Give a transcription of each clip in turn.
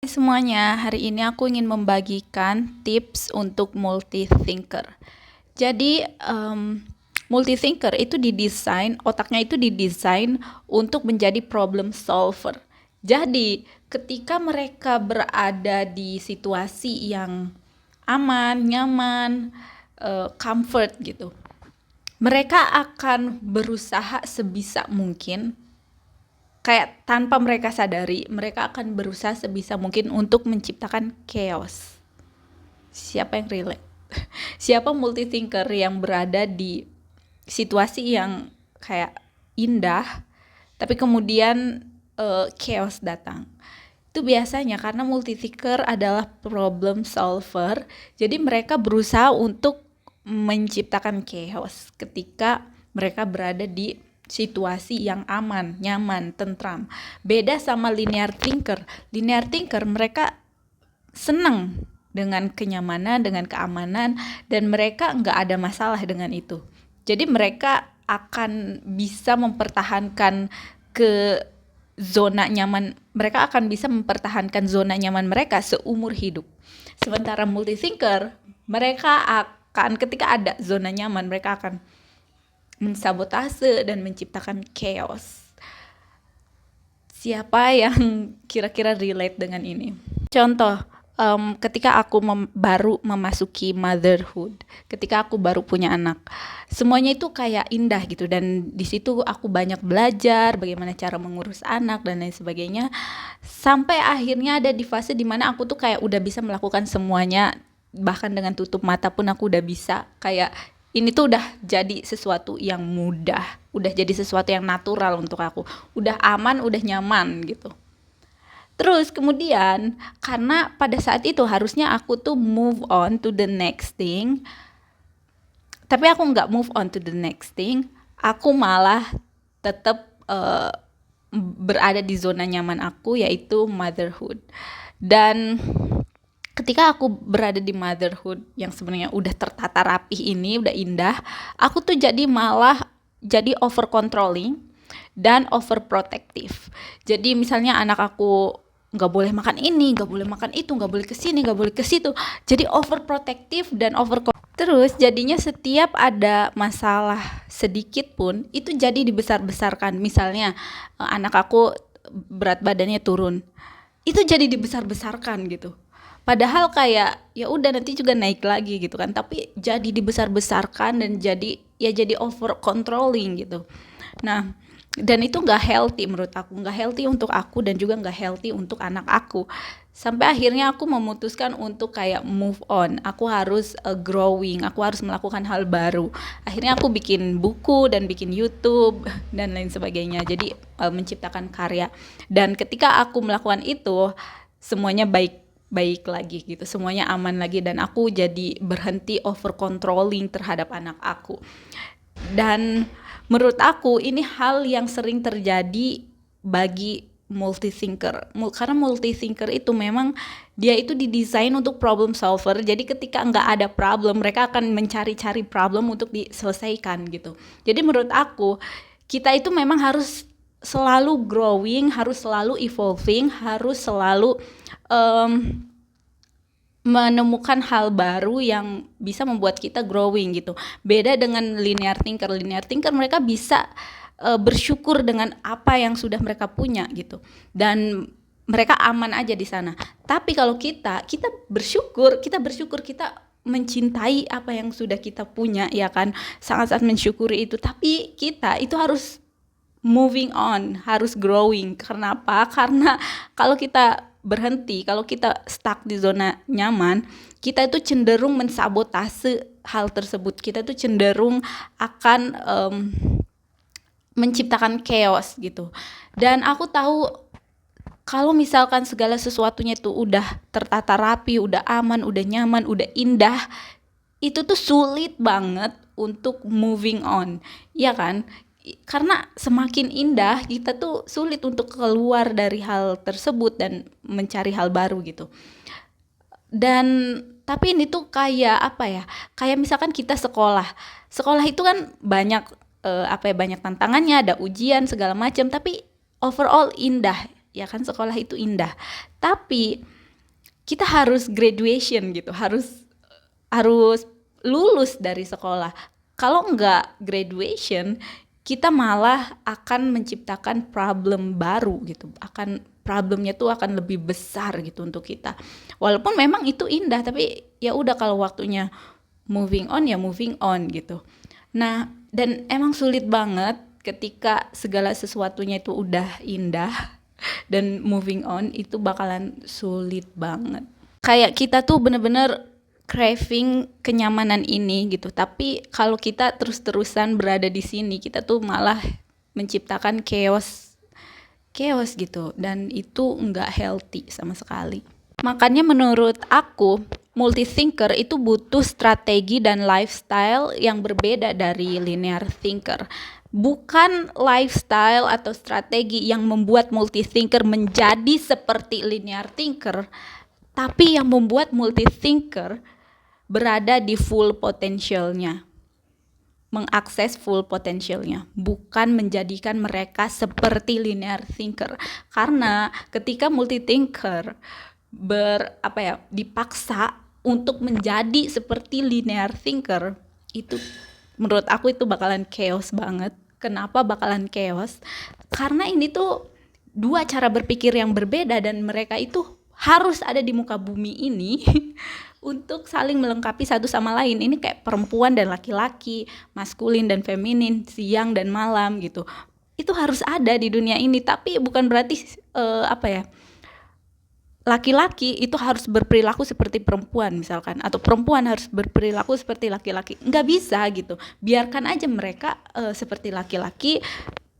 Hai semuanya, hari ini aku ingin membagikan tips untuk multi-thinker. Jadi, multi-thinker itu didesain, otaknya itu didesain untuk menjadi problem solver. Jadi, ketika mereka berada di situasi yang aman, nyaman, comfort gitu, mereka akan berusaha sebisa mungkin kayak tanpa mereka sadari, mereka akan berusaha sebisa mungkin untuk menciptakan chaos. Siapa yang relate? Siapa multi-thinker yang berada di situasi yang kayak indah, tapi kemudian chaos datang? Itu biasanya karena multi-thinker adalah problem solver, jadi mereka berusaha untuk menciptakan chaos ketika mereka berada di situasi yang aman, nyaman, tentram. Beda sama linear thinker. Linear thinker mereka senang dengan kenyamanan, dengan keamanan, dan mereka nggak ada masalah dengan itu. Jadi mereka akan bisa mempertahankan ke zona nyaman, mereka akan bisa mempertahankan zona nyaman mereka seumur hidup. Sementara multi thinker, mereka akan ketika ada zona nyaman, mereka akan mensabotase dan menciptakan chaos. Siapa yang kira-kira relate dengan ini? Contoh, ketika aku baru memasuki motherhood, ketika aku baru punya anak, semuanya itu kayak indah gitu, dan di situ aku banyak belajar bagaimana cara mengurus anak dan lain sebagainya, sampai akhirnya ada di fase dimana aku tuh kayak udah bisa melakukan semuanya, bahkan dengan tutup mata pun aku udah bisa, kayak ini tuh udah jadi sesuatu yang mudah, udah jadi sesuatu yang natural untuk aku, udah aman, udah nyaman gitu. Terus kemudian karena pada saat itu harusnya aku tuh move on to the next thing, tapi aku nggak move on to the next thing, aku malah tetap berada di zona nyaman aku, yaitu motherhood. Dan ketika aku berada di motherhood yang sebenarnya udah tertata rapih ini, udah indah, aku tuh jadi malah jadi over controlling dan overprotective. Jadi misalnya anak aku nggak boleh makan ini, nggak boleh makan itu, nggak boleh kesini, nggak boleh ke situ. Jadi overprotective dan terus jadinya setiap ada masalah sedikit pun itu jadi dibesar-besarkan. Misalnya anak aku berat badannya turun, itu jadi dibesar-besarkan gitu. Padahal kayak ya udah nanti juga naik lagi gitu kan, tapi jadi dibesar-besarkan dan jadi over controlling gitu. Nah, dan itu nggak healthy menurut aku, nggak healthy untuk aku dan juga nggak healthy untuk anak aku. Sampai akhirnya aku memutuskan untuk kayak move on. Aku harus growing, aku harus melakukan hal baru. Akhirnya aku bikin buku dan bikin YouTube dan lain sebagainya. Jadi menciptakan karya. Dan ketika aku melakukan itu, semuanya baik lagi gitu, semuanya aman lagi, dan aku jadi berhenti over controlling terhadap anak aku. Dan menurut aku ini hal yang sering terjadi bagi multi-thinker, karena multi-thinker itu memang dia itu didesain untuk problem solver. Jadi ketika nggak ada problem, mereka akan mencari-cari problem untuk diselesaikan gitu. Jadi menurut aku, kita itu memang harus selalu growing, harus selalu evolving, harus selalu menemukan hal baru yang bisa membuat kita growing gitu. Beda dengan linear thinker. Linear thinker mereka bisa bersyukur dengan apa yang sudah mereka punya gitu. Dan mereka aman aja di sana. Tapi kalau kita bersyukur, kita mencintai apa yang sudah kita punya, ya kan? Sangat-sangat mensyukuri itu. Tapi kita itu harus moving on, harus growing. Kenapa? Karena kalau kita berhenti, kalau kita stuck di zona nyaman, kita itu cenderung mensabotase hal tersebut. Kita itu cenderung akan menciptakan chaos gitu. Dan aku tahu kalau misalkan segala sesuatunya itu udah tertata rapi, udah aman, udah nyaman, udah indah, itu tuh sulit banget untuk moving on, ya kan? Karena semakin indah, kita tuh sulit untuk keluar dari hal tersebut dan mencari hal baru gitu. Dan tapi ini tuh kayak apa ya? Kayak misalkan kita sekolah. Sekolah itu kan banyak banyak tantangannya, ada ujian segala macam, tapi overall indah. ya kan sekolah itu indah. Tapi kita harus graduation gitu, harus lulus dari sekolah. Kalau enggak graduation, kita malah akan menciptakan problem baru gitu. Problemnya tuh akan lebih besar gitu untuk kita. Walaupun memang itu indah, tapi ya udah kalau waktunya moving on ya moving on gitu. Nah, dan emang sulit banget ketika segala sesuatunya itu udah indah dan moving on itu bakalan sulit banget. Kayak kita tuh bener-bener craving kenyamanan ini gitu. Tapi kalau kita terus-terusan berada di sini, kita tuh malah menciptakan chaos gitu, dan itu nggak healthy sama sekali. Makanya menurut aku, multi-thinker itu butuh strategi dan lifestyle yang berbeda dari linear thinker. Bukan lifestyle atau strategi yang membuat multi-thinker menjadi seperti linear thinker, tapi yang membuat multi-thinker berada di full potentialnya, mengakses full potentialnya, bukan menjadikan mereka seperti linear thinker. Karena ketika multi-thinker dipaksa untuk menjadi seperti linear thinker, itu menurut aku itu bakalan chaos banget. Kenapa bakalan chaos? Karena ini tuh dua cara berpikir yang berbeda dan mereka itu harus ada di muka bumi ini untuk saling melengkapi satu sama lain. Ini kayak perempuan dan laki-laki, maskulin dan feminin, siang dan malam gitu. Itu harus ada di dunia ini, tapi bukan berarti laki-laki itu harus berperilaku seperti perempuan misalkan, atau perempuan harus berperilaku seperti laki-laki. Nggak bisa gitu. Biarkan aja mereka seperti laki-laki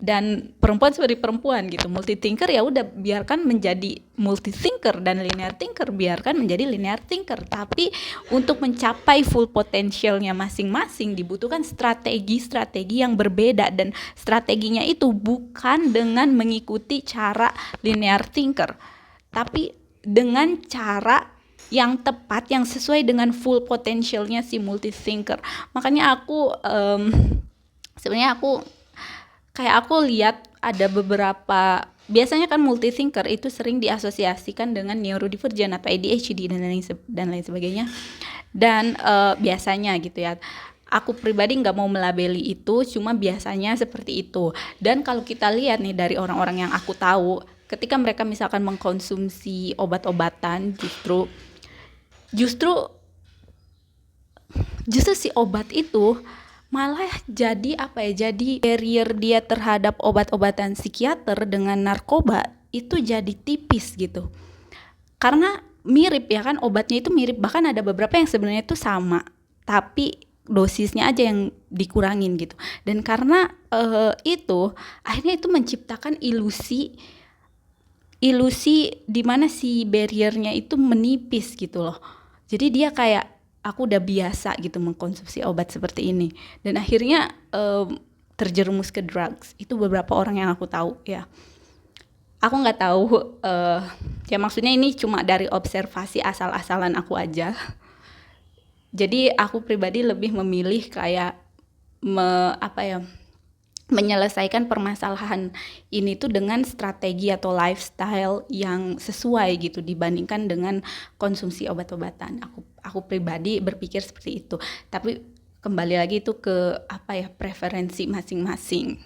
dan perempuan seperti perempuan gitu. Multi thinker ya udah biarkan menjadi multi thinker, dan linear thinker biarkan menjadi linear thinker. Tapi untuk mencapai full potentialnya masing-masing dibutuhkan strategi yang berbeda, dan strateginya itu bukan dengan mengikuti cara linear thinker, tapi dengan cara yang tepat, yang sesuai dengan full potentialnya si multi thinker. Makanya aku aku lihat ada beberapa, biasanya kan multi thinker itu sering diasosiasikan dengan neurodivergent atau ADHD dan lain sebagainya. Dan biasanya gitu ya, aku pribadi nggak mau melabeli itu, cuma biasanya seperti itu. Dan kalau kita lihat nih dari orang-orang yang aku tahu, ketika mereka misalkan mengkonsumsi obat-obatan, justru si obat itu malah jadi jadi barrier dia terhadap obat-obatan psikiater dengan narkoba itu jadi tipis gitu. Karena mirip ya kan, obatnya itu mirip, bahkan ada beberapa yang sebenarnya itu sama, tapi dosisnya aja yang dikurangin gitu. Dan karena itu akhirnya itu menciptakan ilusi di mana si barriernya itu menipis gitu loh. Jadi dia kayak, aku udah biasa gitu mengkonsumsi obat seperti ini, dan akhirnya terjerumus ke drugs. Itu beberapa orang yang aku tahu ya. Aku nggak tahu, ya maksudnya ini cuma dari observasi asal-asalan aku aja. Jadi aku pribadi lebih memilih kayak menyelesaikan permasalahan ini tuh dengan strategi atau lifestyle yang sesuai gitu, dibandingkan dengan konsumsi obat-obatan. Aku pribadi berpikir seperti itu. Tapi kembali lagi itu ke preferensi masing-masing.